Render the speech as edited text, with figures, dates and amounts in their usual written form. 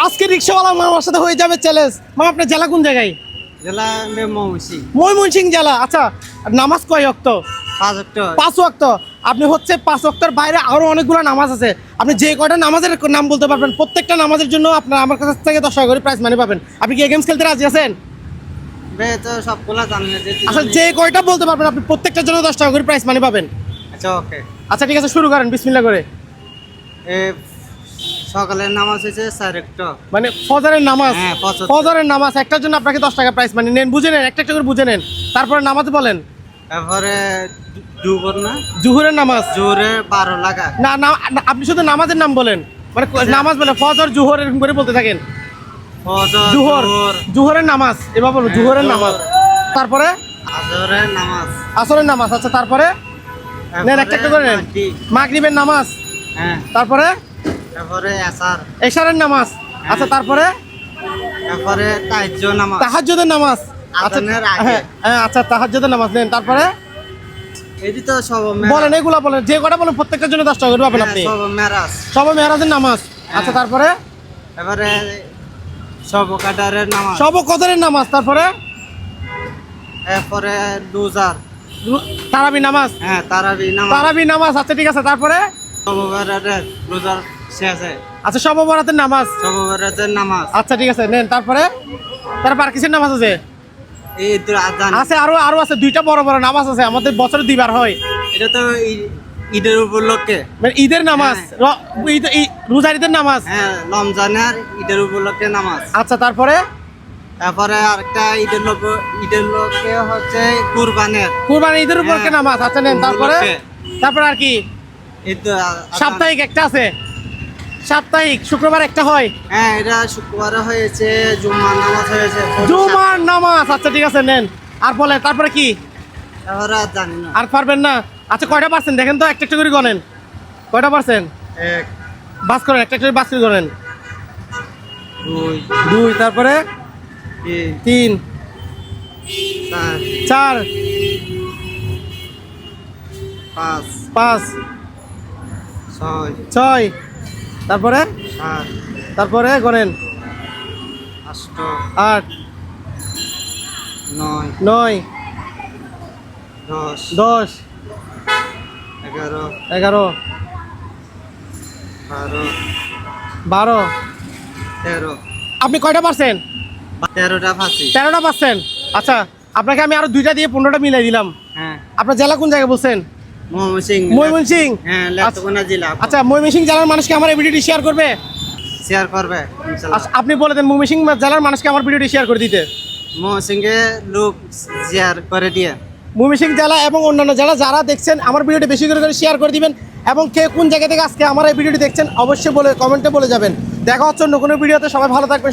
আজকে রিক্সাওয়ালা মামার সাথে হয়ে যাবে চ্যালেঞ্জ। মামা আপনার জেলা কোন জায়গায়? জেলা ময়মনসিংহ। ময়মনসিংহ জেলা। আচ্ছা, নামাজ কয় ওয়াক্ত? 5 ওয়াক্ত। 5 ওয়াক্ত। আপনি হচ্ছে 5 ওয়াক্তের বাইরে আরো অনেকগুলো নামাজ আছে, আপনি যে কয়টা নামাজের নাম বলতে পারবেন প্রত্যেকটা নামাজের জন্য আপনার আমার কাছ থেকে 10 টাকা করে প্রাইজ মানি পাবেন। আপনি কি এই গেমস খেলতে রাজি আছেন? তো সবগুলা জানি না যে আচ্ছা, যে কয়টা বলতে পারবেন আপনি প্রত্যেকটার জন্য 10 টাকা করে প্রাইজ মানি পাবেন। আচ্ছা ওকে। আচ্ছা ঠিক আছে, শুরু করেন বিসমিল্লাহ করে। সকালের নামাজ হয়েছে 4 ওয়াক্ত। মানে ফজরের নামাজ। হ্যাঁ, ফজরের নামাজ একটার জন্য আপনাকে 10 টাকা প্রাইজ মানি নেন, বুঝে নেন, একটা একটা করে বুঝে নেন। তারপরে নামাজ বলেন। তারপরে দুপুর না জুহুরের নামাজ। জোরে 12 লাগা। না না, আপনি শুধু নামাজের নাম বলেন, মানে নামাজ বলে ফজর জুহর এরকম করে বলতে থাকেন। ফজর জুহর, জুহরের নামাজ এবার বলুন। জুহরের নামাজ। তারপরে আসরের নামাজ। আসরের নামাজ। আচ্ছা তারপরে নেন, একটা একটা করে নেন। মাগরিবের নামাজ। হ্যাঁ। তারপরে তারপরে আসর। এশারের নামাজ। আচ্ছা তারপরে তারপরে তাহাজ্জুদ নামাজ। তাহাজ্জুদের নামাজ। আচ্ছা আজানের আগে। হ্যাঁ হ্যাঁ, আচ্ছা তাহাজ্জুদের নামাজ নেন। তারপরে এটি তো সব বলেন, এগুলা বলেন, যে কটা বলেন প্রত্যেকটার জন্য 10 টাকা করে পাবেন আপনি। সব মেরাজ। সব মেহরাজের নামাজ। আচ্ছা তারপরে তারপরে সব কাটারের নামাজ। সব কদরের নামাজ। তারপরে এরপরে রোজার। তারাবি নামাজ। হ্যাঁ, তারাবি নামাজ। তারাবি নামাজ। আচ্ছা ঠিক আছে, তারপরে সবরের রোজার শেষে। আচ্ছা সব বরাতের নামাজ। সবরের নামাজ। আচ্ছা ঠিক আছে নেন। তারপরে তারপর আর কিসের নামাজ আছে? এই আজান আছে আরো আছে, 2টা বড় বড় নামাজ আছে, আমাদের বছরে 2বার হয়। এটা তো ঈদের উপলক্ষে। মানে ঈদের নামাজ, রোজার ঈদের নামাজ। হ্যাঁ, রমজানের ঈদের উপলক্ষে নামাজ। আচ্ছা তারপরে তারপরে আরেকটা ঈদের লোকে হচ্ছে কুরবানের। কুরবানি ঈদের উপলক্ষে নামাজ। আচ্ছা নেন। তারপরে তারপরে আর কি? সাপ্তাহিক একটা আছে, সাপ্তাহিক শুক্রবার একটা হয়। হ্যাঁ, এটা শুক্রবারে হয়েছে, জুম্মার নামাজ হয়েছে। জুমার নামাজ। আচ্ছা ঠিক আছে নেন। আর বলে তারপরে কি? তারপরে আর জানি না। আর পারবেন না? আচ্ছা কয়টা পারছেন দেখেন তো, একটা একটা করে গণেন। কয়টা পারছেন? 1 বাস করেন, একটা একটা করে বাস করে গণেন। 2 2, তারপরে 3 3, 4 4, 5 5, 6 6, তারপরে 7 তারপরে গণেন। 8 8, 9 9, 10 10, 11 11, 12 12। 13 আপনি কয়টা পারছেন? 13টা ফাঁসি। 13টা পারছেন। আচ্ছা আপনাকে আমি আরো 2টা দিয়ে 15টা মিলাই দিলাম। হ্যাঁ, আপনার জেলা কোন জায়গায় বলছেন? ময়মনসিংহ। ময়মনসিংহ। হ্যাঁ, লেতকুনা জেলা। আচ্ছা ময়মনসিংহ জেলার মানুষকে আমার এই ভিডিওটি শেয়ার করবে? শেয়ার করবে ইনশাআল্লাহ। আচ্ছা, আপনি বলে দেন ময়মনসিংহ জেলার মানুষকে আমার ভিডিওটি শেয়ার করে দিতে। ময়মনসিংহে লোক শেয়ার করে দিয়ে। ময়মনসিংহ জেলা এবং অন্যান্য জেলা যারা দেখছেন আমার ভিডিওটি বেশি করে শেয়ার করে দিবেন, এবং কে কোন জায়গা থেকে আজকে আমার এই ভিডিওটি দেখছেন অবশ্যই বলে কমেন্টে বলে যাবেন। দেখা হচ্ছে অন্য কোনো ভিডিওতে। সবাই ভালো থাকবেন।